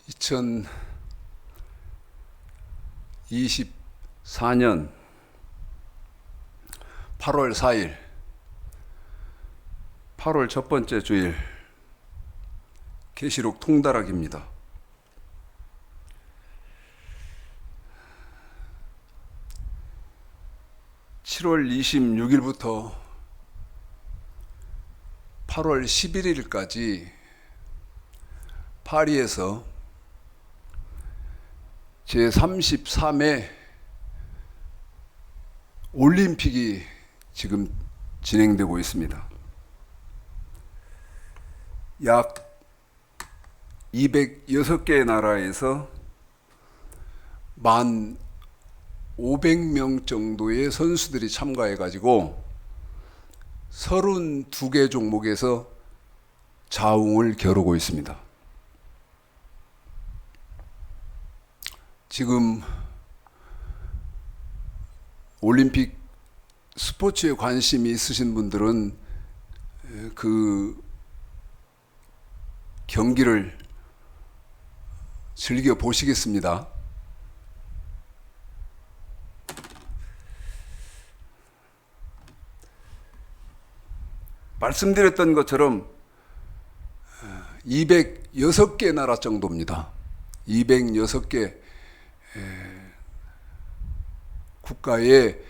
2024년 8월 4일, 8월 첫 번째 주일, 계시록 통달학입니다. (7월 26일부터) 8월 11일까지 파리에서 제33회 올림픽이 지금 진행되고 있습니다. 약 206개의 나라에서 1,500명 정도의 선수들이 참가해가지고 32개 종목에서 자웅을 겨루고 있습니다. 지금 올림픽 스포츠에 관심이 있으신 분들은 그 경기를 즐겨 보시겠습니다. 말씀드렸던 것처럼 206개 나라 정도입니다. 206개 국가의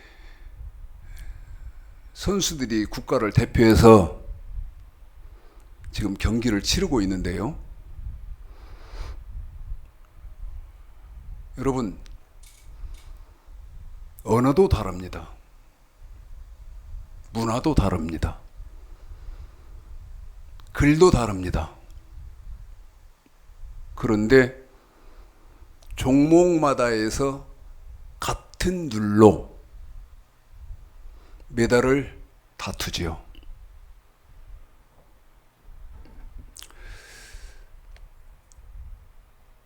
선수들이 국가를 대표해서 지금 경기를 치르고 있는데요. 여러분, 언어도 다릅니다. 문화도 다릅니다. 글도 다릅니다. 그런데 종목마다에서 같은 룰로 메달을 다투지요.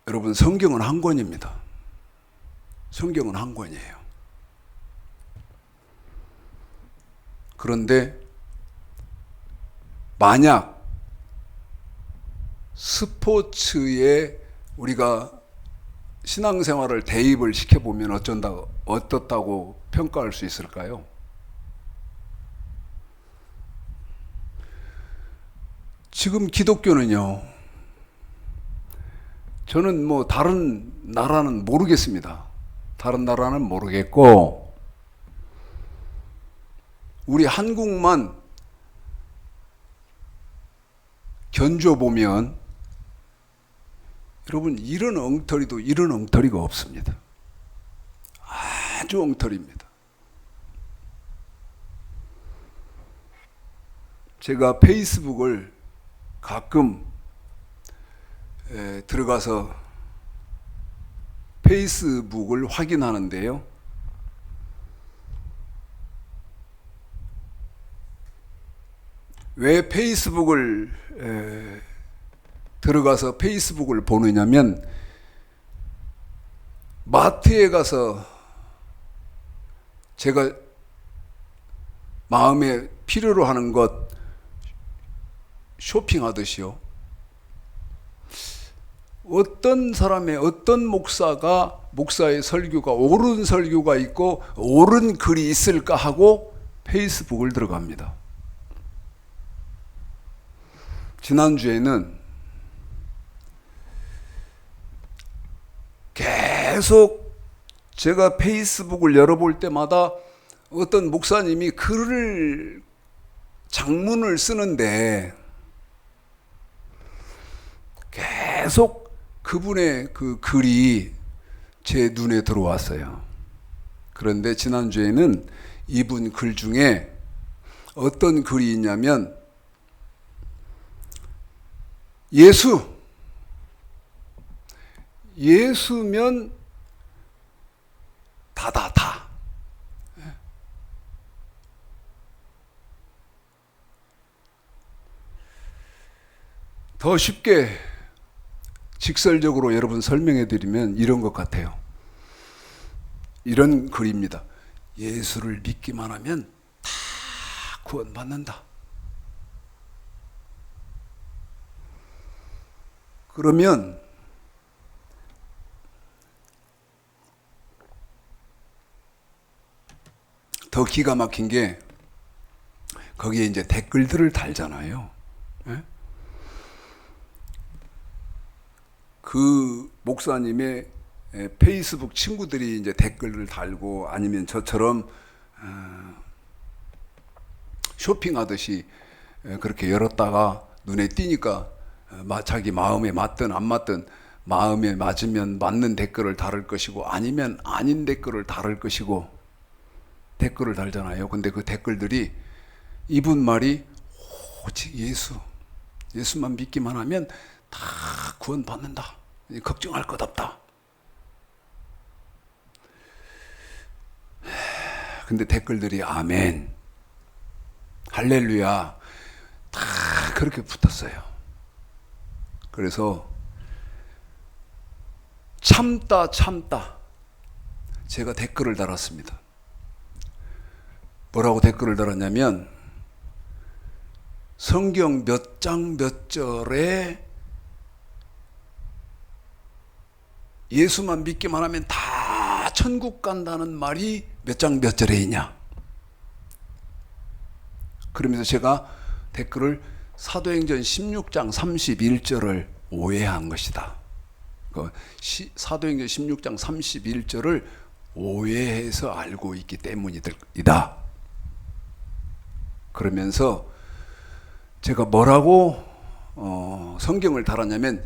여러분, 성경은 한 권입니다. 성경은 한 권이에요. 그런데 만약 스포츠에 우리가 신앙생활을 대입을 시켜보면 어떻다고 평가할 수 있을까요? 지금 기독교는요, 저는 뭐 다른 나라는 모르겠습니다. 다른 나라는 모르겠고, 우리 한국만 견줘보면 여러분, 이런 엉터리도 이런 엉터리가 없습니다. 아주 엉터리입니다. 제가 페이스북을 가끔 들어가서 페이스북을 확인하는데요. 왜 페이스북을 들어가서 페이스북을 보느냐면, 마트에 가서 제가 마음에 필요로 하는 것 쇼핑하듯이요, 어떤 사람의 어떤 목사의 설교가 옳은 설교가 있고 옳은 글이 있을까 하고 페이스북을 들어갑니다. 지난주에는 계속 제가 페이스북을 열어볼 때마다 어떤 목사님이 장문을 쓰는데 계속 그분의 그 글이 제 눈에 들어왔어요. 그런데 지난주에는 이분 글 중에 어떤 글이 있냐면, 예수면 다다다. 더 쉽게 직설적으로 여러분 설명해 드리면 이런 것 같아요. 이런 글입니다. 예수를 믿기만 하면 다 구원받는다. 그러면 더 기가 막힌 게 거기에 이제 댓글들을 달잖아요. 예? 그 목사님의 페이스북 친구들이 이제 댓글을 달고 아니면 저처럼 쇼핑하듯이 그렇게 열었다가 눈에 띄니까 자기 마음에 맞든 안 맞든 마음에 맞으면 맞는 댓글을 달을 것이고 아니면 아닌 댓글을 달을 것이고 댓글을 달잖아요. 근데 그 댓글들이 이분 말이 오직 예수만 믿기만 하면 다 구원받는다. 걱정할 것 없다. 근데 댓글들이 아멘, 할렐루야 다 그렇게 붙었어요. 그래서 참다 제가 댓글을 달았습니다. 뭐라고 댓글을 달았냐면 성경 몇 장 몇 절에 예수만 믿기만 하면 다 천국 간다는 말이 몇 장 몇 절에 있냐. 그러면서 제가 댓글을 사도행전 16장 31절을 오해한 것이다. 사도행전 16장 31절을 오해해서 알고 있기 때문이다. 그러면서 제가 뭐라고 성경을 달았냐면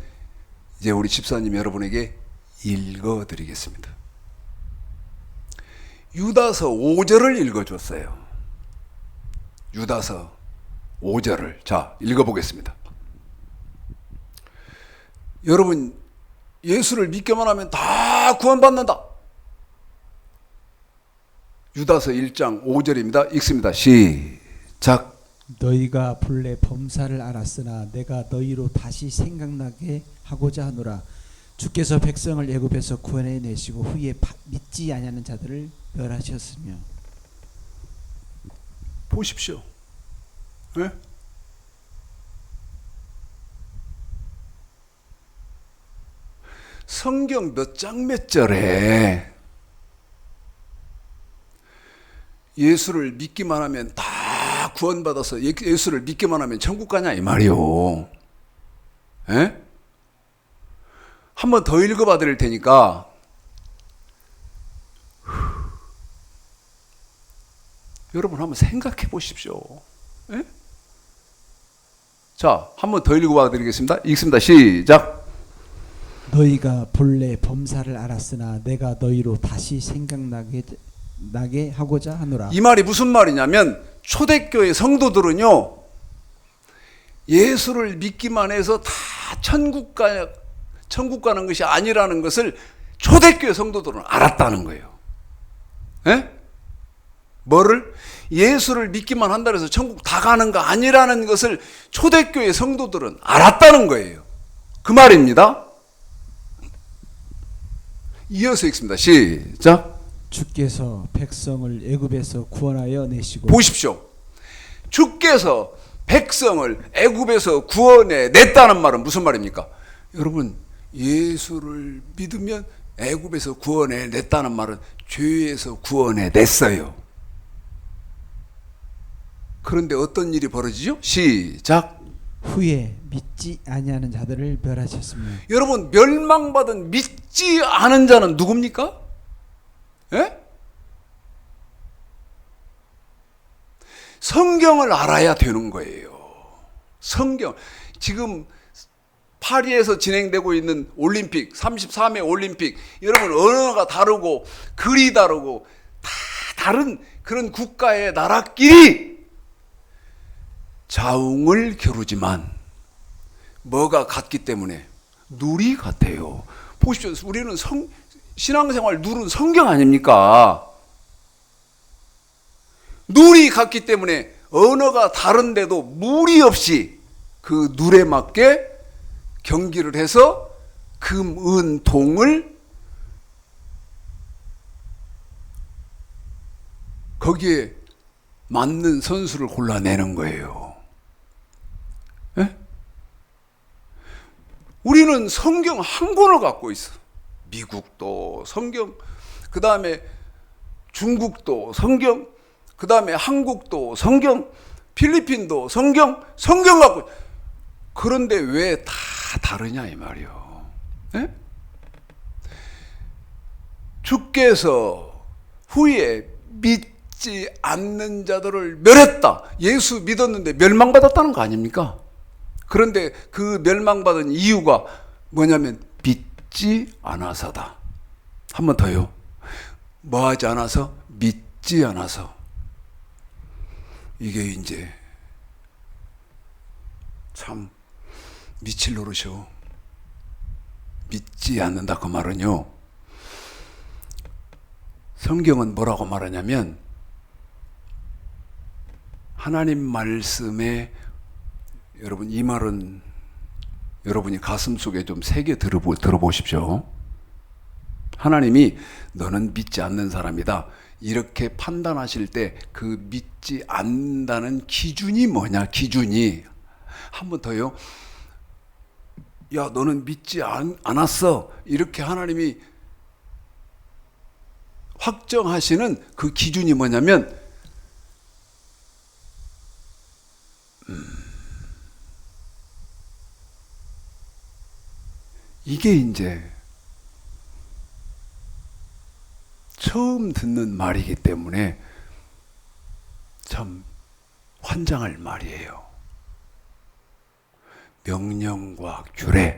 이제 우리 집사님 여러분에게 읽어드리겠습니다. 유다서 5절을 읽어줬어요. 유다서 5절을 자 읽어보겠습니다. 여러분 예수를 믿기만 하면 다 구원받는다. 유다서 1장 5절입니다. 읽습니다. 시작. 너희가 본래 범사를 알았으나 내가 너희로 다시 생각나게 하고자 하노라. 주께서 백성을 애굽에서 구원해 내시고 후에 믿지 아니하는 자들을 멸하셨으며. 보십시오. 네? 성경 몇 장 몇 절에 예수를 믿기만 하면 다 구원받아서 예수를 믿기만 하면 천국 가냐 이 말이요. 예? 한 번 더 읽어봐 드릴 테니까 여러분 한번 생각해 보십시오. 예? 자, 한 번 더 읽어봐 드리겠습니다. 읽습니다. 시작. 너희가 본래 범사를 알았으나 내가 너희로 다시 생각나게 하고자 하노라. 이 말이 무슨 말이냐면 초대교회 성도들은요 예수를 믿기만 해서 다 천국 가는 것이 아니라는 것을 초대교회 성도들은 알았다는 거예요. 예? 뭐를? 예수를 믿기만 한다 해서 천국 다 가는 거 아니라는 것을 초대교회 성도들은 알았다는 거예요. 그 말입니다. 이어서 읽습니다. 시작. 주께서 백성을 애굽에서 구원하여 내시고. 보십시오. 주께서 백성을 애굽에서 구원해 냈다는 말은 무슨 말입니까? 여러분 예수를 믿으면 애굽에서 구원해 냈다는 말은 죄에서 구원해 냈어요. 그런데 어떤 일이 벌어지죠? 시작. 후에 믿지 아니하는 자들을 멸하셨으며. 여러분 멸망받은 믿지 않은 자는 누굽니까? 예? 성경을 알아야 되는 거예요. 성경. 지금 파리에서 진행되고 있는 올림픽, 33회 올림픽, 여러분 언어가 다르고 글이 다르고 다 다른 그런 국가의 나라끼리 자웅을 겨루지만 뭐가 같기 때문에 룰이 같아요. 보십시오. 우리는 신앙생활 룰은 성경 아닙니까? 룰이 같기 때문에 언어가 다른데도 무리 없이 그 룰에 맞게 경기를 해서 금, 은, 동을 거기에 맞는 선수를 골라내는 거예요. 예? 우리는 성경 한 권을 갖고 있어. 미국도 성경, 그 다음에 중국도 성경, 그 다음에 한국도 성경, 필리핀도 성경 갖고. 그런데 왜 다 다르냐 이 말이요. 예? 주께서 후에 믿지 않는 자들을 멸했다. 예수 믿었는데 멸망받았다는 거 아닙니까? 그런데 그 멸망받은 이유가 뭐냐면 믿지 않아서다. 한 번 더요. 뭐 하지 않아서? 믿지 않아서. 이게 이제 참 미칠 노릇이요. 믿지 않는다 그 말은요. 성경은 뭐라고 말하냐면 하나님 말씀에 여러분 이 말은 여러분이 가슴속에 좀 새겨 들어보십시오. 하나님이 너는 믿지 않는 사람이다. 이렇게 판단하실 때 그 믿지 않는다는 기준이 뭐냐? 기준이 한 번 더요. 야 너는 믿지 않았어. 이렇게 하나님이 확정하시는 그 기준이 뭐냐면 이게 이제 처음 듣는 말이기 때문에 참 환장할 말이에요. 명령과 규례,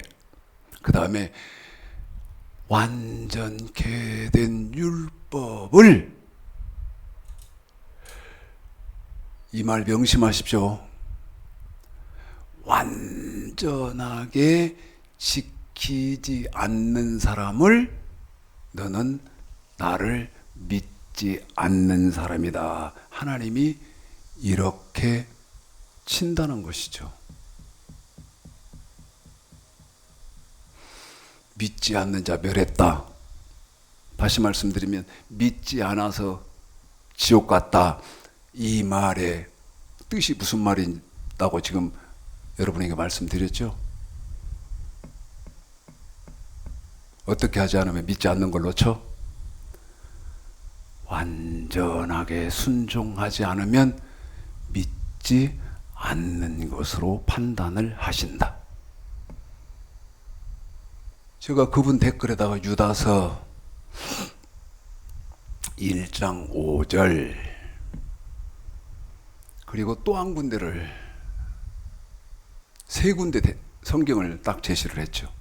그 다음에 완전케 된 율법을, 이 말 명심하십시오. 완전하게 지키지 않는 사람을 너는 나를 믿지 않는 사람이다. 하나님이 이렇게 친다는 것이죠. 믿지 않는 자 멸했다. 다시 말씀드리면 믿지 않아서 지옥 갔다. 이 말의 뜻이 무슨 말이라고 지금 여러분에게 말씀드렸죠? 어떻게 하지 않으면 믿지 않는 걸로 쳐? 완전하게 순종하지 않으면 믿지 않는 것으로 판단을 하신다. 제가 그분 댓글에다가 유다서 1장 5절 그리고 또 한 군데를 세 군데 성경을 딱 제시를 했죠.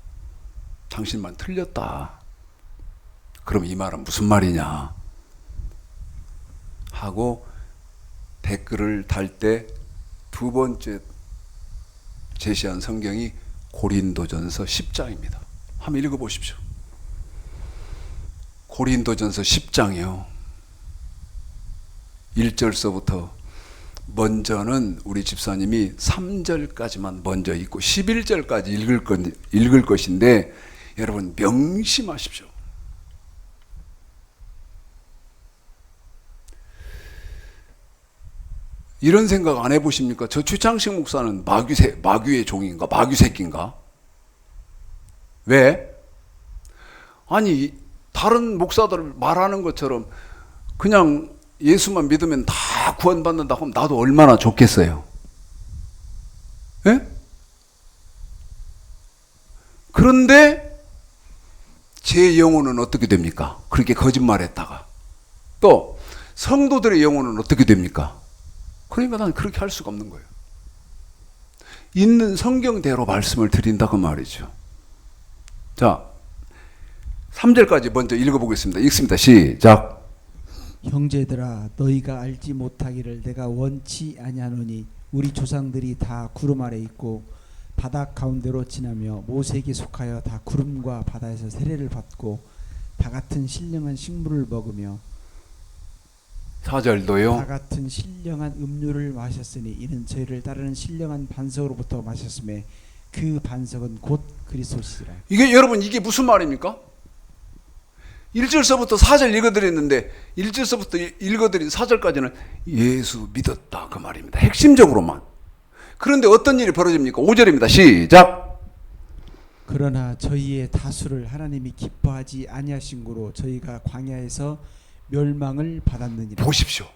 당신만 틀렸다. 그럼 이 말은 무슨 말이냐 하고 댓글을 달 때 두 번째 제시한 성경이 고린도전서 10장입니다. 한번 읽어보십시오. 고린도전서 10장이요. 1절서부터 먼저는 우리 집사님이 3절까지만 먼저 읽고 11절까지 읽을 것인데 여러분 명심하십시오. 이런 생각 안 해보십니까? 저 최창식 목사는 마귀의 종인가? 마귀 새끼인가? 왜? 아니 다른 목사들 말하는 것처럼 그냥 예수만 믿으면 다 구원받는다 하면 나도 얼마나 좋겠어요. 예? 그런데 제 영혼은 어떻게 됩니까? 그렇게 거짓말했다가 또 성도들의 영혼은 어떻게 됩니까? 그러니까 난 그렇게 할 수가 없는 거예요. 있는 성경대로 말씀을 드린다고 말이죠. 자, 3절까지 먼저 읽어보겠습니다. 읽습니다. 시작. 형제들아 너희가 알지 못하기를 내가 원치 아니하노니 우리 조상들이 다 구름 아래 있고 바다 가운데로 지나며 모세에게 속하여 다 구름과 바다에서 세례를 받고 다 같은 신령한 식물을 먹으며 4절도요. 다 같은 신령한 음료를 마셨으니 이는 저희를 따르는 신령한 반석으로부터 마셨음에 그 반석은 곧 그리스도시라. 이게 여러분 이게 무슨 말입니까? 1절서부터 4절 읽어드렸는데 1절서부터 읽어드린 4절까지는 예수 믿었다 그 말입니다. 핵심적으로만. 그런데 어떤 일이 벌어집니까? 5절입니다. 시작. 그러나 저희의 다수를 하나님이 기뻐하지 아니하신 고로 저희가 광야에서 멸망을 받았느니라. 보십시오.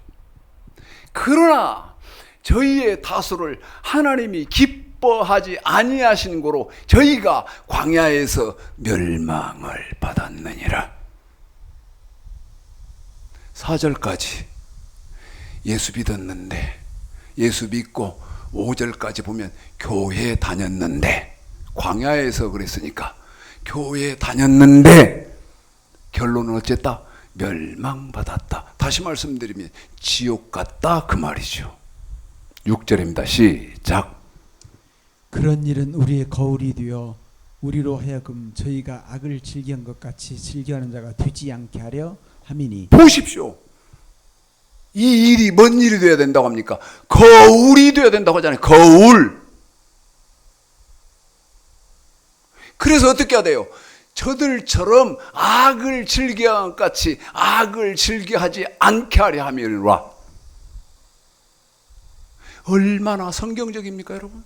그러나 저희의 다수를 하나님이 기뻐하지 아니하신 고로 저희가 광야에서 멸망을 받았느니라. 4절까지 예수 믿었는데, 예수 믿고 5절까지 보면 교회 다녔는데, 광야에서 그랬으니까 교회 다녔는데 결론은 어쨌다? 멸망받았다. 다시 말씀드리면 지옥 갔다 그 말이죠. 6절입니다. 시작. 그런 일은 우리의 거울이 되어 우리로 하여금 저희가 악을 즐기한 것 같이 즐겨하는 자가 되지 않게 하려 함이니. 보십시오. 이 일이 뭔 일이 되어야 된다고 합니까? 거울이 되어야 된다고 하잖아요. 거울. 그래서 어떻게 해야 돼요? 저들처럼 악을 즐겨한 것 같이 악을 즐겨하지 않게 하려 함이라. 얼마나 성경적입니까, 여러분?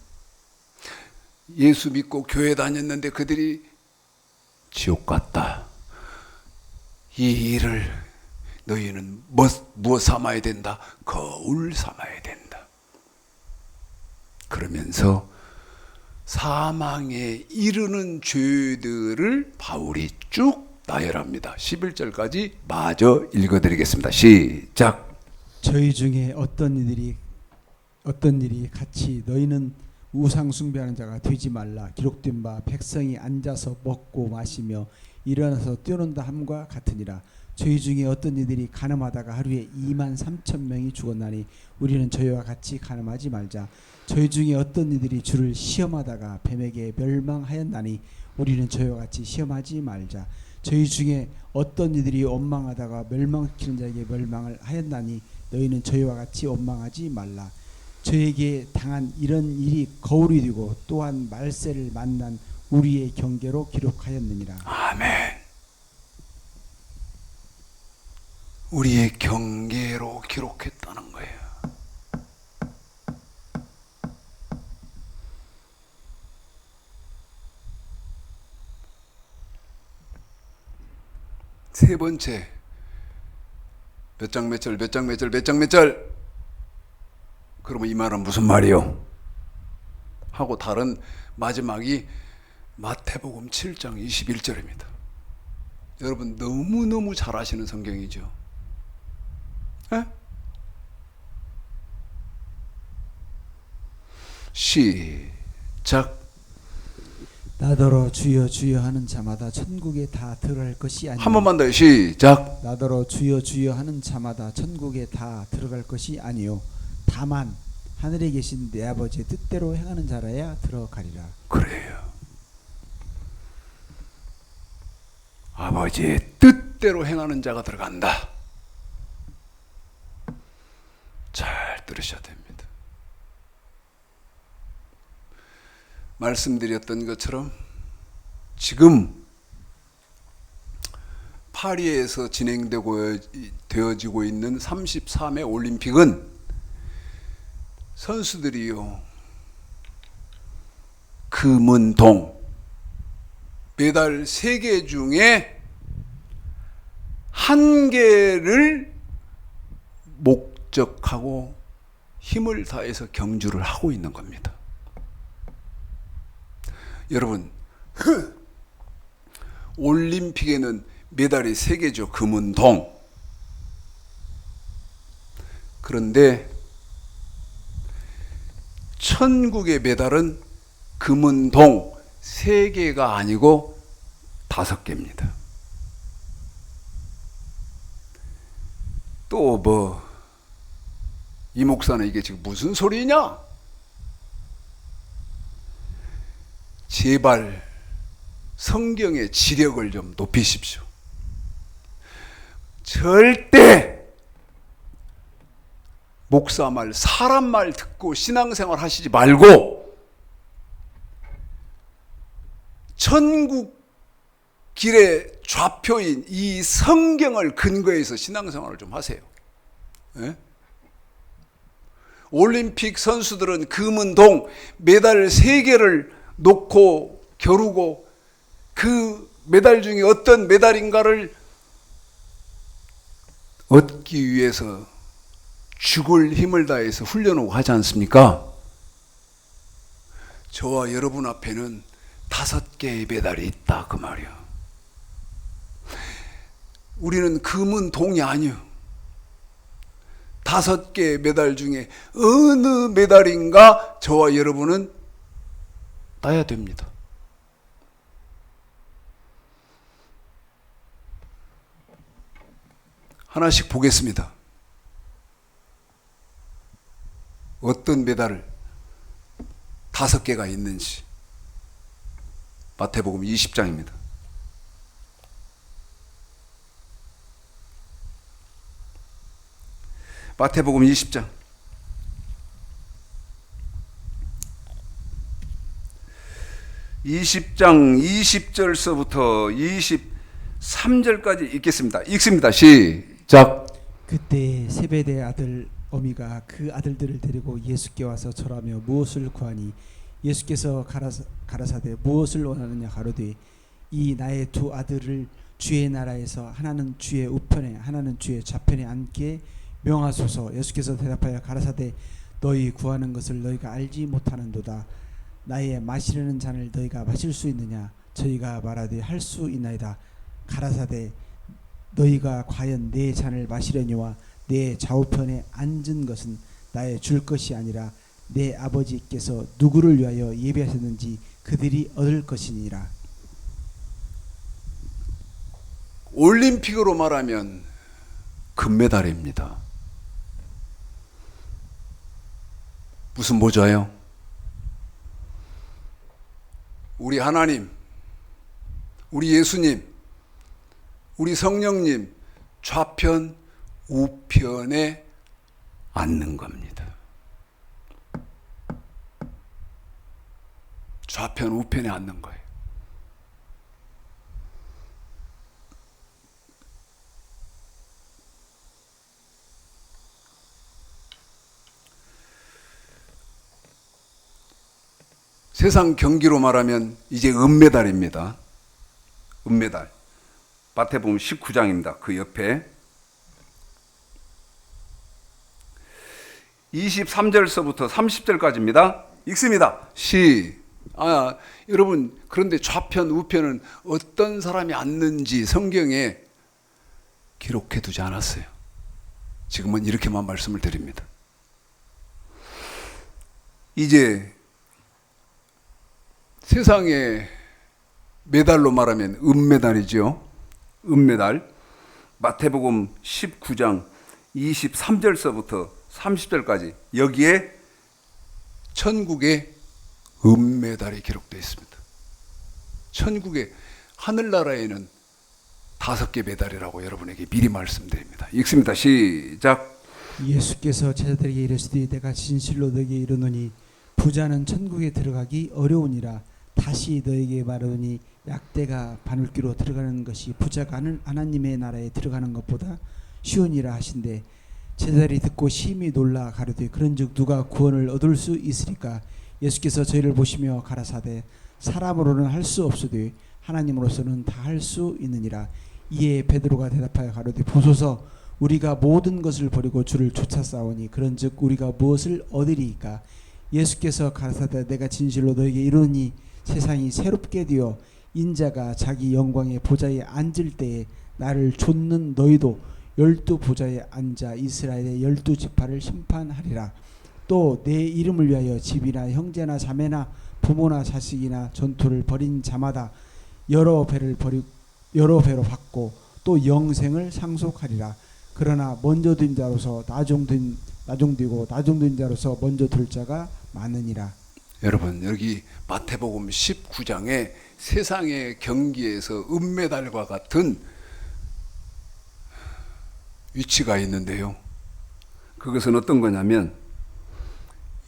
예수 믿고 교회 다녔는데 그들이 지옥 갔다. 이 일을 너희는 무엇 삼아야 된다? 거울 삼아야 된다. 그러면서 사망에 이르는 죄들을 바울이 쭉 나열합니다. 11절까지 마저 읽어드리겠습니다. 시작. 저희 중에 어떤 일이 같이 너희는 우상 숭배하는 자가 되지 말라. 기록된 바 백성이 앉아서 먹고 마시며 일어나서 뛰어논다 함과 같으니라. 저희 중에 어떤 이들이 간음하다가 하루에 23,000명이 죽었나니 우리는 저희와 같이 간음하지 말자. 저희 중에 어떤 이들이 주를 시험하다가 뱀에게 멸망하였나니 우리는 저희와 같이 시험하지 말자. 저희 중에 어떤 이들이 원망하다가 멸망시키는 자에게 멸망을 하였나니 너희는 저희와 같이 원망하지 말라. 저에게 당한 이런 일이 거울이 되고 또한 말세를 만난 우리의 경계로 기록하였느니라. 아멘. 우리의 경계로 기록했다는 거예요. 세 번째, 몇 장 몇 절, 몇 장 몇 절, 몇 장 몇 절. 그러면 이 말은 무슨 말이요? 하고 다른 마지막이 마태복음 7장 21절입니다. 여러분 너무너무 잘 아시는 성경이죠. 에? 시작. 나더러 주여 주여 하는 자마다 천국에 다 들어갈 것이 아니요. 한 번만 더요. 시작. 나더러 주여 주여 하는 자마다 천국에 다 들어갈 것이 아니요. 다만 하늘에 계신 내 아버지의 뜻대로 행하는 자라야 들어가리라. 그래요. 아버지의 뜻대로 행하는 자가 들어간다. 잘 들으셔야 됩니다. 말씀드렸던 것처럼 지금 파리에서 되어지고 있는 33회 올림픽은 선수들이요, 금, 은, 동 메달 3개 중에 1개를 목적하고 힘을 다해서 경주를 하고 있는 겁니다. 여러분, 올림픽에는 메달이 3개죠. 금, 은, 동. 그런데 천국의 메달은 금, 은, 동 3개가 아니고 5개입니다. 또 이 목사는 이게 지금 무슨 소리냐? 제발 성경의 지력을 좀 높이십시오. 절대 목사 말, 사람 말 듣고 신앙생활 하시지 말고 천국 길의 좌표인 이 성경을 근거해서 신앙생활을 좀 하세요. 예? 올림픽 선수들은 금, 은, 동 메달 3개를 놓고 겨루고 그 메달 중에 어떤 메달인가를 얻기 위해서 죽을 힘을 다해서 훈련하고 하지 않습니까? 저와 여러분 앞에는 5개의 메달이 있다 그 말이야. 우리는 금은 동이 아니요. 5개의 메달 중에 어느 메달인가 저와 여러분은 따야 됩니다. 하나씩 보겠습니다. 어떤 메달을 5개가 있는지. 마태복음 20장입니다. 마태복음 20장 20장 20절서부터 23절까지 읽겠습니다. 읽습니다. 시작. 그때 세베대 아들 어미가 그 아들들을 데리고 예수께 와서 절하며 무엇을 구하니 예수께서 가라사대 무엇을 원하느냐 가로되 이 나의 2 아들을 주의 나라에서 하나는 주의 우편에 하나는 주의 좌편에 앉게 명하소서. 예수께서 대답하여 가라사대 너희 구하는 것을 너희가 알지 못하는도다. 나의 마시려는 잔을 너희가 마실 수 있느냐. 저희가 말하되 할 수 있나이다. 가라사대 너희가 과연 내 잔을 마시려니와 내 좌우편에 앉은 것은 나의 줄 것이 아니라 내 아버지께서 누구를 위하여 예비하셨는지 그들이 얻을 것이니라. 올림픽으로 말하면 금메달입니다. 무슨 모자요? 우리 하나님, 우리 예수님, 우리 성령님 좌편 우편에 앉는 겁니다. 좌편 우편에 앉는 거예요. 세상 경기로 말하면 이제 은메달입니다. 은메달. 마태복음 19장입니다. 그 옆에 23절서부터 30절까지입니다. 읽습니다. 여러분, 그런데 좌편 우편은 어떤 사람이 앉는지 성경에 기록해 두지 않았어요. 지금은 이렇게만 말씀을 드립니다. 이제 세상의 메달로 말하면 은메달이죠. 은메달. 마태복음 19장 23절서부터 30절까지 여기에 천국의 은메달이 기록되어 있습니다. 천국의 하늘나라에는 5개 메달이라고 여러분에게 미리 말씀드립니다. 읽습니다. 시작. 예수께서 제자들에게 이르시되 내가 진실로 너에게 이르노니 부자는 천국에 들어가기 어려우니라. 다시 너에게 말하노니 약대가 바늘귀로 들어가는 것이 부자가 하나님의 나라에 들어가는 것보다 쉬우니라 하신대. 제자들이 듣고 심히 놀라 가로되 그런즉 누가 구원을 얻을 수 있으리까. 예수께서 저희를 보시며 가라사대 사람으로는 할 수 없으되 하나님으로서는 다 할 수 있느니라. 이에 베드로가 대답하여 가로되 보소서 우리가 모든 것을 버리고 주를 쫓아싸우니 그런즉 우리가 무엇을 얻으리이까. 예수께서 가라사대 내가 진실로 너에게 이르노니 세상이 새롭게 되어 인자가 자기 영광의 보좌에 앉을 때에 나를 좇는 너희도 12 보좌에 앉아 이스라엘의 12지파를 심판하리라. 또 내 이름을 위하여 집이나 형제나 자매나 부모나 자식이나 전투를 벌인 자마다 여러 배로 받고 또 영생을 상속하리라. 그러나 먼저 된 자로서 나중되고 나중된 자로서 먼저 될 자가 많으니라. 여러분, 여기 마태복음 19장에 세상의 경기에서 은메달과 같은 위치가 있는데요. 그것은 어떤 거냐면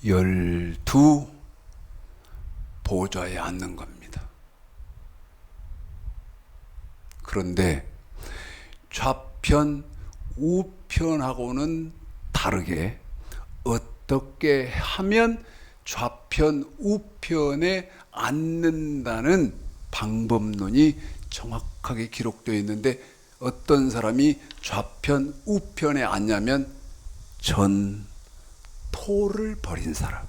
12 보좌에 앉는 겁니다. 그런데 좌편 우편하고는 다르게 어떻게 하면 좌편 우편에 앉는다는 방법론이 정확하게 기록되어 있는데 어떤 사람이 좌편 우편에 앉냐면 전토를 벌인 사람.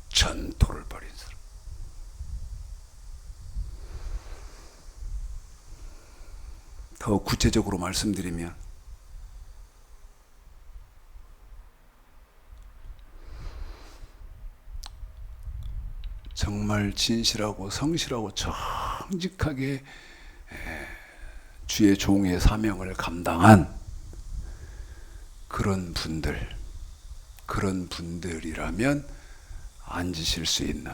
전토를 벌인 사람. 더 구체적으로 말씀드리면 정말 진실하고 성실하고 정직하게 주의 종의 사명을 감당한 그런 분들이라면 앉으실 수 있는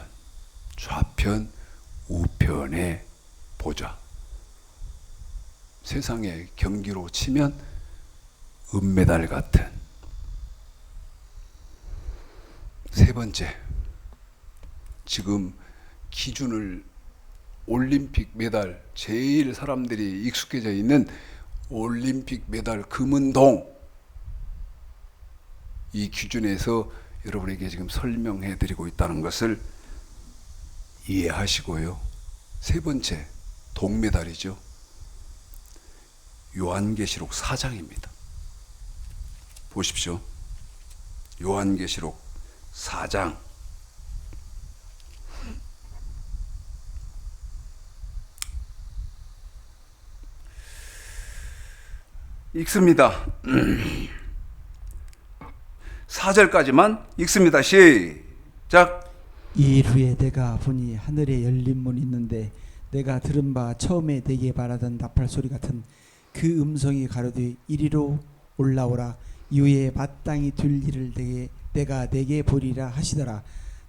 좌편, 우편의 보좌. 세상의 경기로 치면 은메달 같은. 세 번째, 지금 기준을 올림픽 메달, 제일 사람들이 익숙해져 있는 올림픽 메달 금은동, 이 기준에서 여러분에게 지금 설명해 드리고 있다는 것을 이해하시고요. 세 번째, 동메달이죠. 요한계시록 4장입니다. 보십시오. 요한계시록 4장. 읽습니다. 4절까지만 읽습니다. 시작. 이 일 후에 내가 보니 하늘에 열린 문이 있는데 내가 들은 바 처음에 내게 말하던 나팔 소리 같은 그 음성이 가로되 이리로 올라오라. 이후에 마땅히 될 일을 내가 내게 보리라 하시더라.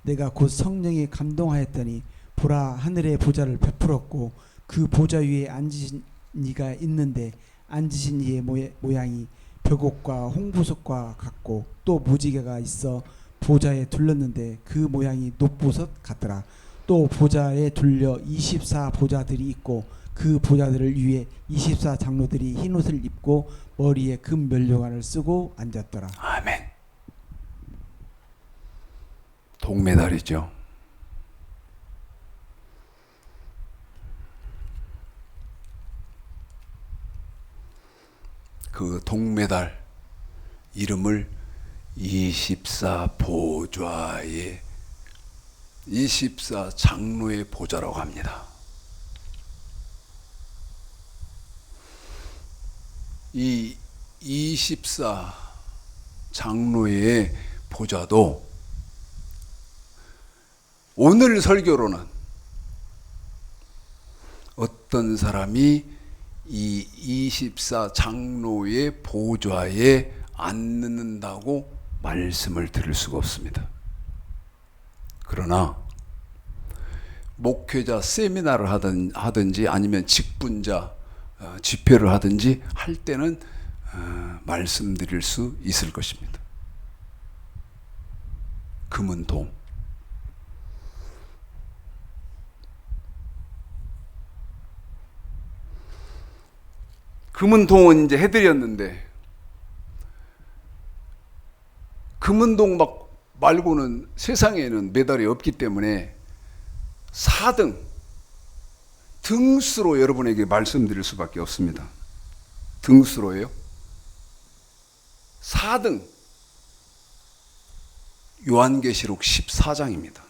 내가 곧 성령에 감동하였더니 보라, 하늘의 보좌를 베풀었고 그 보좌 위에 앉으신 이가 있는데 앉으신 이의 모양이 벽옥과 홍보석과 같고 또 무지개가 있어 보좌에 둘렀는데 그 모양이 녹보석 같더라. 또 보좌에 둘려 24 보좌들이 있고 그 보좌들을 위에 24 장로들이 흰옷을 입고 머리에 금 면류관을 쓰고 앉았더라. 아멘. 동메달이죠. 그 동메달 이름을 24 보좌의 24 장로의 보좌라고 합니다. 이 24 장로의 보좌도 오늘 설교로는 어떤 사람이 이 24 장로의 보좌에 앉는다고 말씀을 드릴 수가 없습니다. 그러나 목회자 세미나를 하든지 아니면 직분자 집회를 하든지 할 때는 말씀드릴 수 있을 것입니다. 금은동. 금은동은 이제 해드렸는데 금은동 말고는 세상에는 메달이 없기 때문에 4등 등수로 여러분에게 말씀드릴 수밖에 없습니다. 등수로예요. 4등 요한계시록 14장입니다.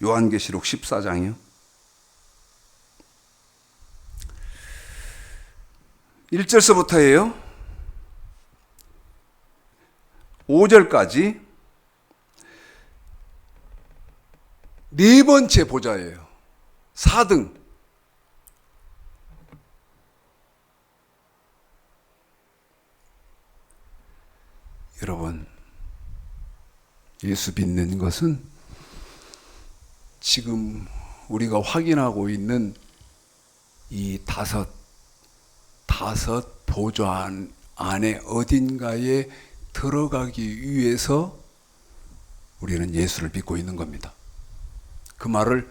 요한계시록 14장이요. 1절서부터예요. 5절까지 네 번째 보좌예요. 4등. 여러분, 예수 믿는 것은 지금 우리가 확인하고 있는 이 다섯 보좌 안에 어딘가에 들어가기 위해서 우리는 예수를 믿고 있는 겁니다. 그 말을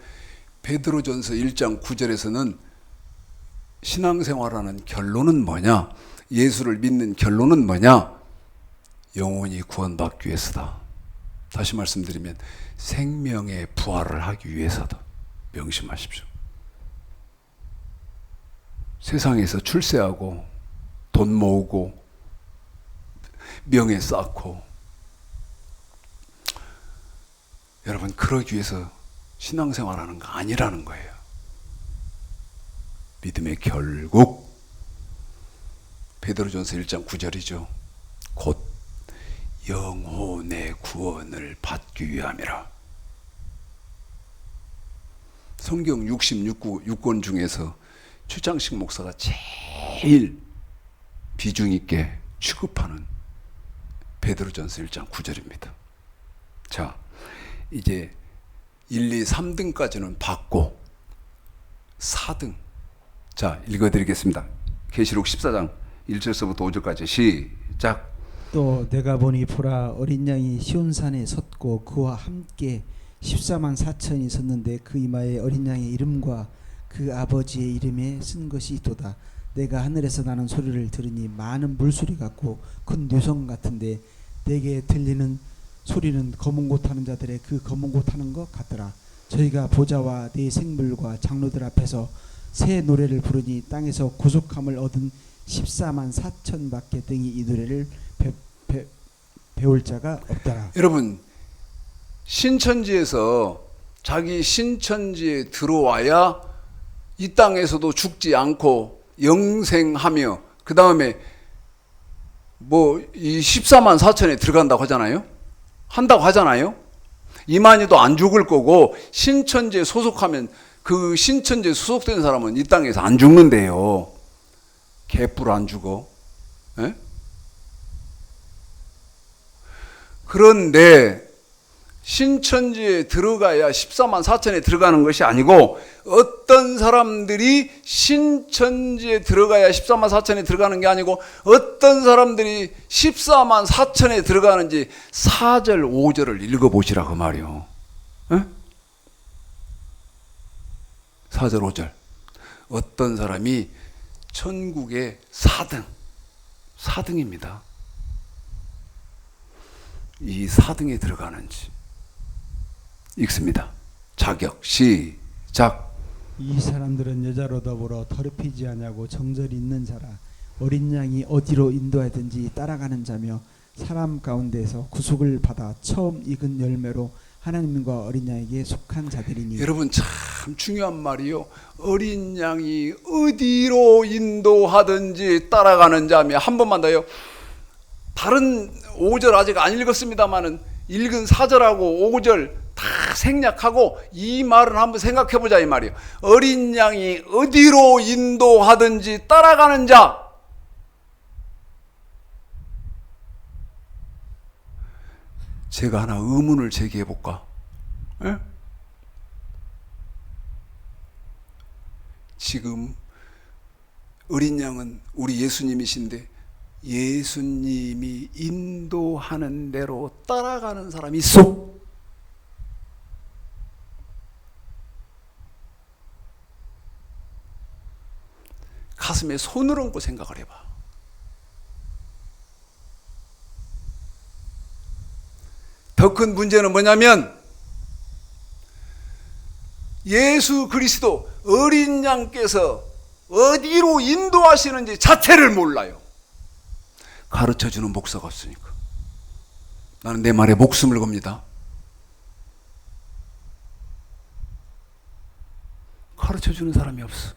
베드로전서 1장 9절에서는 신앙생활하는 결론은 뭐냐? 예수를 믿는 결론은 뭐냐? 영혼이 구원받기 위해서다. 다시 말씀드리면 생명의 부활을 하기 위해서다. 명심하십시오. 세상에서 출세하고 돈 모으고 명예 쌓고. 여러분, 그러기 위해서 신앙생활하는 거 아니라는 거예요. 믿음의 결국 베드로전서 1장 9절이죠. 곧 영혼의 구원을 받기 위함이라. 성경 66권 중에서 추장식 목사가 제일 비중 있게 취급하는 베드로전서 1장 9절입니다. 자, 이제 1, 2, 3등까지는 받고 4등. 자, 읽어드리겠습니다. 계시록 14장 1절서부터 5절까지 시작. 또 내가 보니 보라 어린 양이 시온산에 섰고 그와 함께 14만 4천이 섰는데 그 이마에 어린 양의 이름과 그 아버지의 이름에 쓴 것이 있도다. 내가 하늘에서 나는 소리를 들으니 많은 물소리 같고 큰 뇌성 같은데 내게 들리는 소리는 검은 곳 타는 자들의 그 검은 곳 타는 것 같더라. 저희가 보좌와 네 생물과 장로들 앞에서 새 노래를 부르니 땅에서 구속함을 얻은 14만 4천밖에 등이 이 노래를 배울 자가 없더라. 여러분, 신천지에서 자기 신천지에 들어와야 이 땅에서도 죽지 않고 영생하며 그 다음에 뭐 이 14만 4천에 들어간다고 하잖아요. 한다고 하잖아요. 이만희도 안 죽을 거고 신천지에 소속하면 그 신천지에 소속된 사람은 이 땅에서 안 죽는데요. 개뿔 안 죽어. 에? 그런데 신천지에 들어가야 14만 4천에 들어가는 것이 아니고 어떤 사람들이 신천지에 들어가야 14만 4천에 들어가는 게 아니고 어떤 사람들이 14만 4천에 들어가는지 4절 5절을 읽어보시라 그 말이요. 에? 4절 5절. 어떤 사람이 천국의 4등입니다. 이 4등에 들어가는지 읽습니다. 자격 시작. 이 사람들은 여자로 더불어 더럽히지 아니하고 정절이 있는 자라. 어린 양이 어디로 인도하든지 따라가는 자며 사람 가운데서 구속을 받아 처음 익은 열매로 하나님과 어린 양에게 속한 자들이니. 여러분, 참 중요한 말이요. 어린 양이 어디로 인도하든지 따라가는 자며. 한 번만 더요. 다른 5절 아직 안 읽었습니다만은 읽은 4절하고 5절 다 생략하고 이 말은 한번 생각해 보자 이 말이에요. 어린 양이 어디로 인도하든지 따라가는 자. 제가 하나 의문을 제기해 볼까? 에? 지금 어린 양은 우리 예수님이신데 예수님이 인도하는 대로 따라가는 사람이 있어? 가슴에 손을 얹고 생각을 해봐. 더 큰 문제는 뭐냐면 예수 그리스도 어린 양께서 어디로 인도하시는지 자체를 몰라요. 가르쳐주는 목사가 없으니까. 나는 내 말에 목숨을 겁니다. 가르쳐주는 사람이 없어.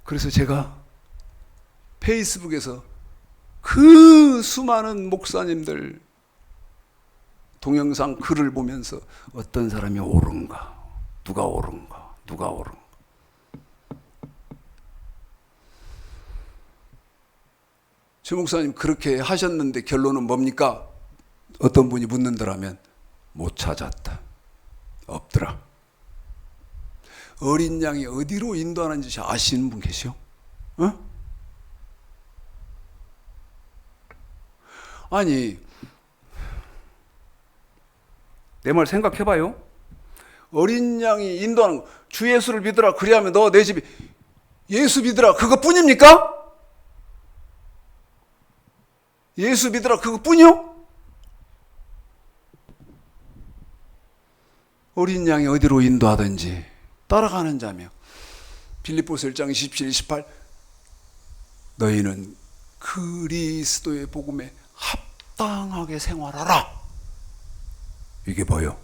그래서 제가 페이스북에서 그 수많은 목사님들 동영상 글을 보면서 어떤 사람이 옳은가, 누가 옳은가, 누가 옳은가. 최 목사님 그렇게 하셨는데 결론은 뭡니까? 어떤 분이 묻는다라면 못 찾았다. 없더라. 어린 양이 어디로 인도하는지 아시는 분 계시오? 어? 아니, 내 말 생각해봐요. 어린 양이 인도하는 거, 주 예수를 믿으라 그리하면 너 내 집이 예수 믿으라 그것뿐입니까? 예수 믿으라 그것뿐이요? 어린 양이 어디로 인도하든지 따라가는 자며. 빌립보서 1장 27, 28 너희는 그리스도의 복음에 합당하게 생활하라. 이게 뭐요?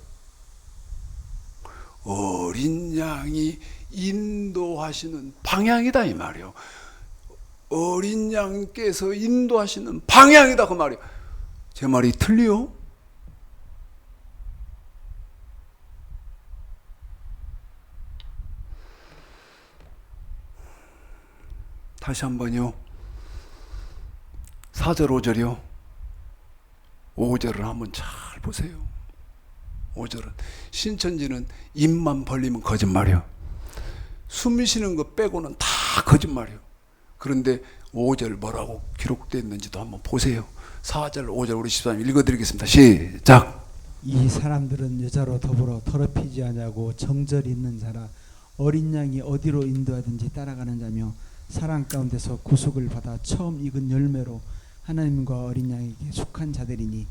어린 양이 인도하시는 방향이다 이 말이요. 어린 양께서 인도하시는 방향이다 그 말이요. 제 말이 틀리요? 다시 한번요. 4절 5절이요. 5절을 한번 잘 보세요. 5절은 신천지는 입만 벌리면 거짓말이요. 숨 쉬는 거 빼고는 다 거짓말이요. 그런데 5절 뭐라고 기록되어 있는지도 한번 보세요. 4절 5절 우리 집사님 읽어드리겠습니다. 시작. 이 사람들은 여자로 더불어 더럽히지 아니하고 정절이 있는 자라 어린 양이 어디로 인도하든지 따라가는 자며 사랑 가운데서 구속을 받아 처음 익은 열매로 하나님과 어린 양에게 속한 자들이니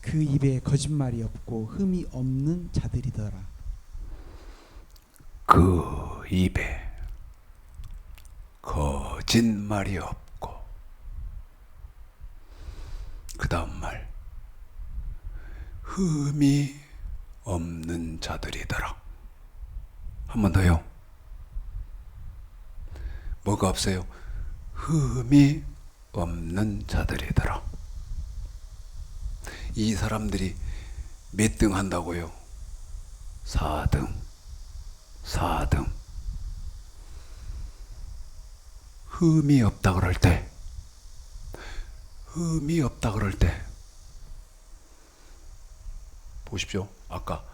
그 입에 거짓말이 없고 흠이 없는 자들이더라. 그 입에 거짓말이 없고 그 다음 말 흠이 없는 자들이더라. 한 번 더요. 뭐가 없어요? 흠이 없는 자들이더라. 이 사람들이 몇 등 한다고요? 4등. 4등. 흠이 없다 그럴 때, 흠이 없다 그럴 때, 보십시오. 아까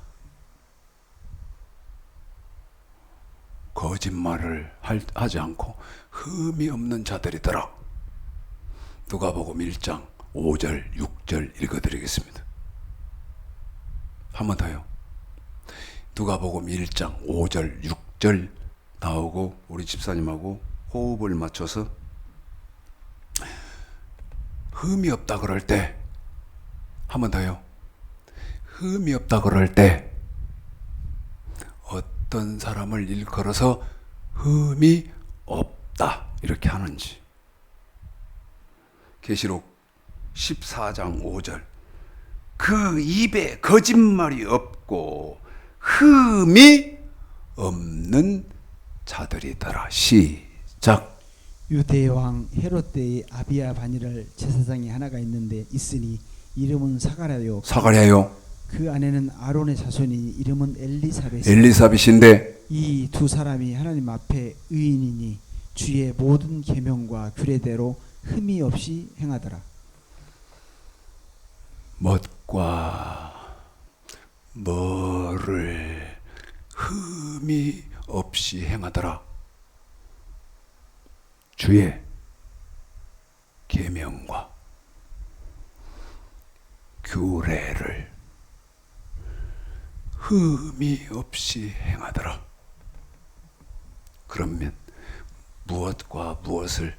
거짓말을 하지 않고 흠이 없는 자들이더라. 누가복음 1장 5절 6절 읽어드리겠습니다. 한 번 더요. 누가복음 1장 5절 6절 나오고 우리 집사님하고 호흡을 맞춰서 흠이 없다 그럴 때, 한 번 더요. 흠이 없다 그럴 때 어떤 사람을 일컬어서 흠이 없다 이렇게 하는지. 계시록 14장 5절 그 입에 거짓말이 없고 흠이 없는 자들이더라. 시작. 유대 왕 헤롯 때의 아비야 바니랄 제사장이 하나가 있으니 이름은 사가랴요. 사가랴요. 그 아내는 아론의 자손이니 이름은 엘리사벳. 엘리사벳인데 이 두 사람이 하나님 앞에 의인이니 주의 모든 계명과 규례대로 흠이 없이 행하더라. 멋과 뭐를 흠이 없이 행하더라. 주의 계명과 규례를 흠이 없이 행하더라. 그러면 무엇과 무엇을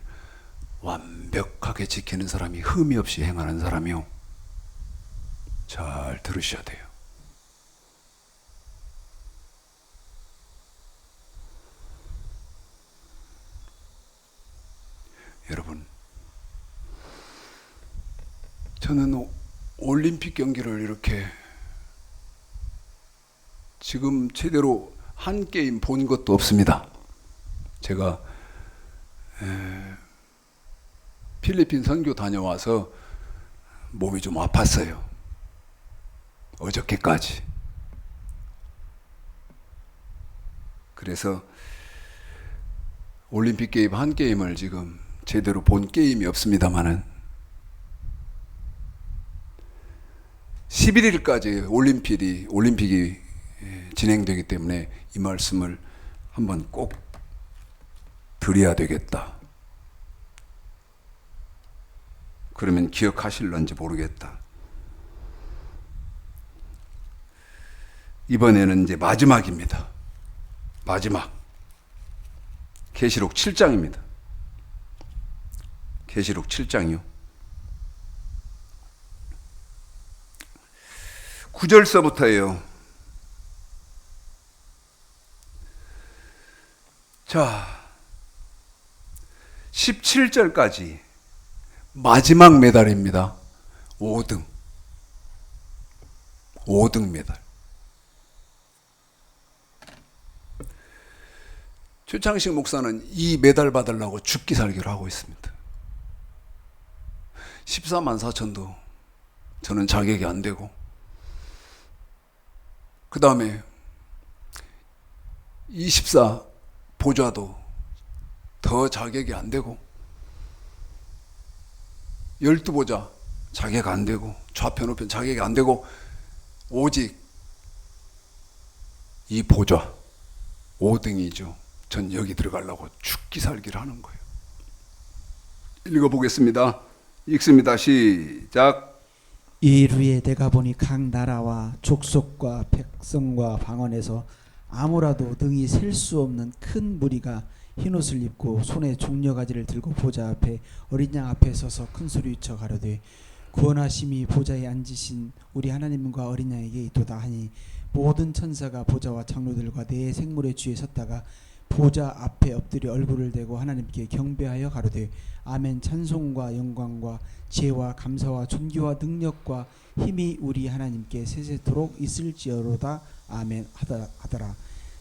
완벽하게 지키는 사람이 흠이 없이 행하는 사람이요? 잘 들으셔야 돼요. 여러분, 저는 올림픽 경기를 이렇게 지금 제대로 한 게임 본 것도 없습니다. 제가 필리핀 선교 다녀와서 몸이 좀 아팠어요. 어저께까지. 그래서 올림픽 게임 한 게임을 지금 제대로 본 게임이 없습니다만은 11일까지 올림픽이 진행되기 때문에 이 말씀을 한번 꼭 드려야 되겠다. 그러면 기억하실런지 모르겠다. 이번에는 이제 마지막입니다. 마지막. 계시록 7장입니다. 계시록 7장이요. 9절서부터예요. 자, 17절까지 마지막 메달입니다. 5등. 5등 메달. 최창식 목사는 이 메달 받으려고 죽기 살기를 하고 있습니다. 14만 4천도 저는 자격이 안 되고, 그 다음에 24 보좌도 더 자격이 안 되고, 12보좌 자격 안 되고, 좌편 우편 자격이 안 되고, 오직 이 보좌 5등이죠. 전 여기 들어가려고 죽기 살기를 하는 거예요. 읽어보겠습니다. 읽습니다. 시작. 이일 후에 내가 보니 각 나라와 족속과 백성과 방언에서 아무라도 능히 셀 수 없는 큰 무리가 흰옷을 입고 손에 종려가지를 들고 보좌 앞에 어린 양 앞에 서서 큰 소리 위쳐 가로되 구원하심이 보좌에 앉으신 우리 하나님과 어린 양에게 있도다 하니 모든 천사가 보좌와 장로들과 네 생물의 주에 섰다가 보좌 앞에 엎드려 얼굴을 대고 하나님께 경배하여 가로되 아멘. 찬송과 영광과 지혜와 감사와 존귀와 능력과 힘이 우리 하나님께 세세토록 있을지어로다. 아멘 하더라.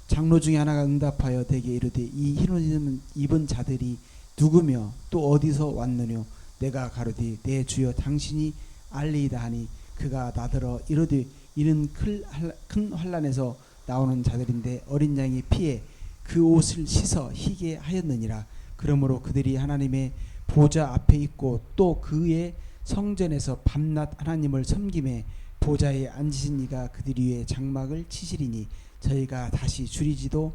장로 중에 하나가 응답하여 대개 이르되 이 흰옷 입은 자들이 누구며 또 어디서 왔느뇨? 내가 가로되 내 주여 당신이 알리이다 하니 그가 나더러 이르되 이는 큰 환난에서 나오는 자들인데 어린 양의 피에 그 옷을 씻어 희게 하였느니라. 그러므로 그들이 하나님의 보좌 앞에 있고 또 그의 성전에서 밤낮 하나님을 섬김에 보좌에 앉으신 이가 그들 위에 장막을 치시리니 저희가 다시 줄이지도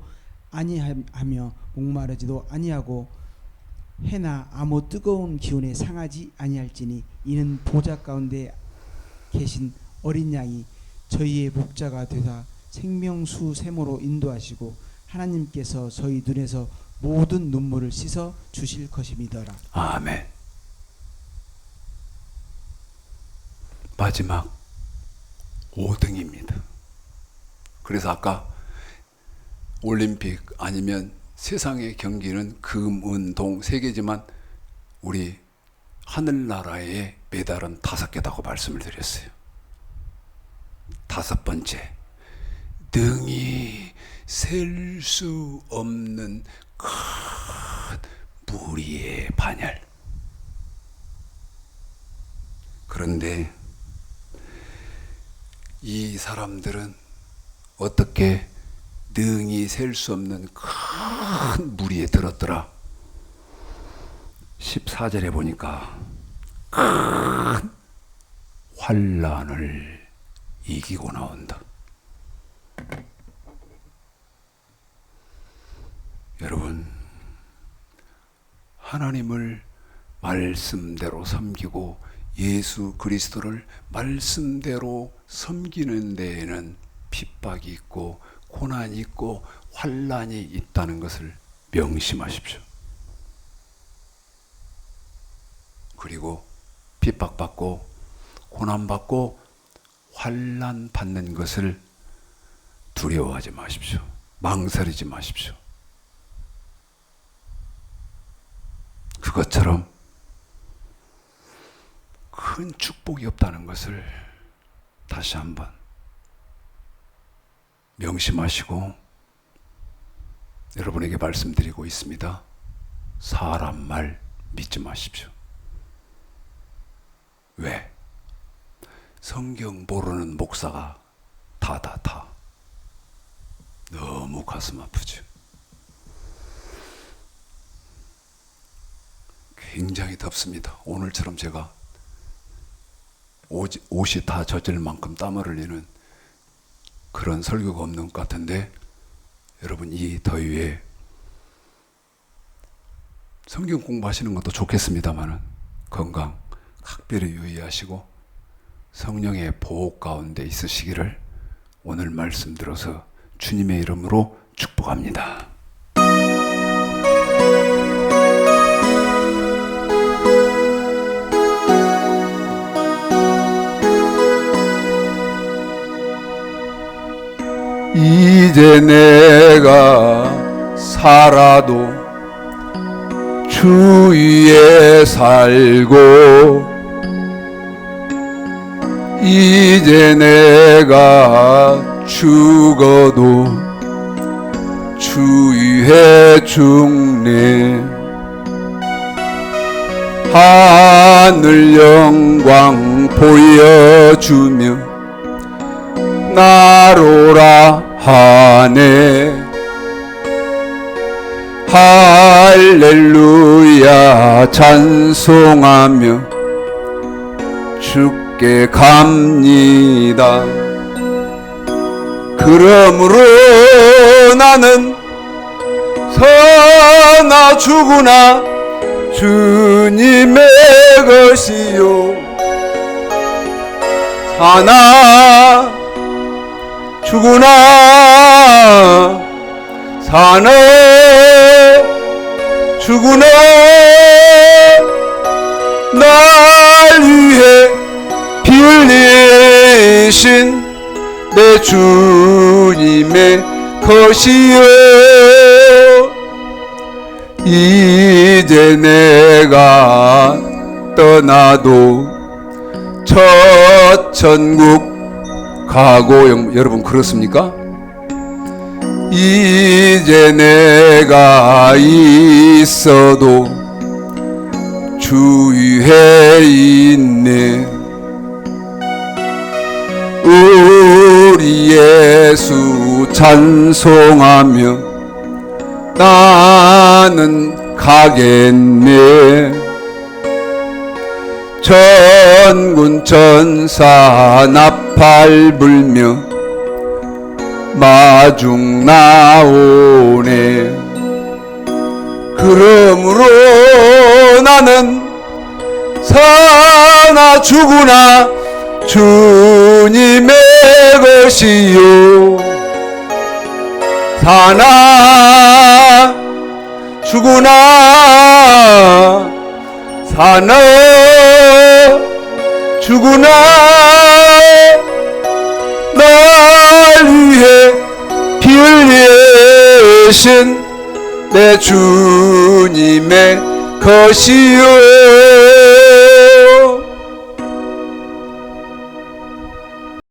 아니하며 목마르지도 아니하고 해나 아무 뜨거운 기운에 상하지 아니할지니 이는 보좌 가운데 계신 어린 양이 저희의 목자가 되사 생명수 샘으로 인도하시고 하나님께서 저희 눈에서 모든 눈물을 씻어 주실 것임이더라. 아멘. 마지막 5등입니다. 그래서 아까 올림픽 아니면 세상의 경기는 금, 은, 동 세 개지만 우리 하늘나라의 메달은 5개다고 말씀을 드렸어요. 5번째, 능히 셀 수 없는 큰 무리의 반열. 그런데 이 사람들은 어떻게 능히 셀 수 없는 큰 무리에 들었더라. 14절에 보니까 큰 환난을 이기고 나온다. 여러분, 하나님을 말씀대로 섬기고 예수 그리스도를 말씀대로 섬기는 데에는 핍박이 있고 고난이 있고 환난이 있다는 것을 명심하십시오. 그리고 핍박받고 고난받고 환난 받는 것을 두려워하지 마십시오. 망설이지 마십시오. 그것처럼 큰 축복이 없다는 것을 다시 한번 명심하시고 여러분에게 말씀드리고 있습니다. 사람 말 믿지 마십시오. 왜? 성경 모르는 목사가 다 너무 가슴 아프죠. 굉장히 덥습니다. 오늘처럼 제가 옷이 다 젖을 만큼 땀을 흘리는 그런 설교가 없는 것 같은데, 여러분 이 더위에 성경 공부하시는 것도 좋겠습니다만 건강 각별히 유의하시고 성령의 보호 가운데 있으시기를 오늘 말씀 들어서 주님의 이름으로 축복합니다. 이제 내가 살아도 주 위에 살고 이제 내가 죽어도 주 위에 죽네. 하늘 영광 보여주며 나로라 하네. 할렐루야 찬송하며 주께 갑니다. 그러므로 나는 서나 죽으나 주님의 것이요, 사나 죽으나 사나 죽으나 날 위해 피 흘리신 내 주님의 것이요, 이제 내가 떠나도 첫 천국 가고, 여러분 그렇습니까? 이제 내가 있어도 주 위에 있네. 우리 예수 찬송하며 나는 가겠네. 천군 천사 나팔 불며 마중 나오네. 그러므로 나는 사나 죽으나 주님의 것이요, 사나 죽으나 사나 죽으나 날 위해 피 흘리신 내 주님의 것이요.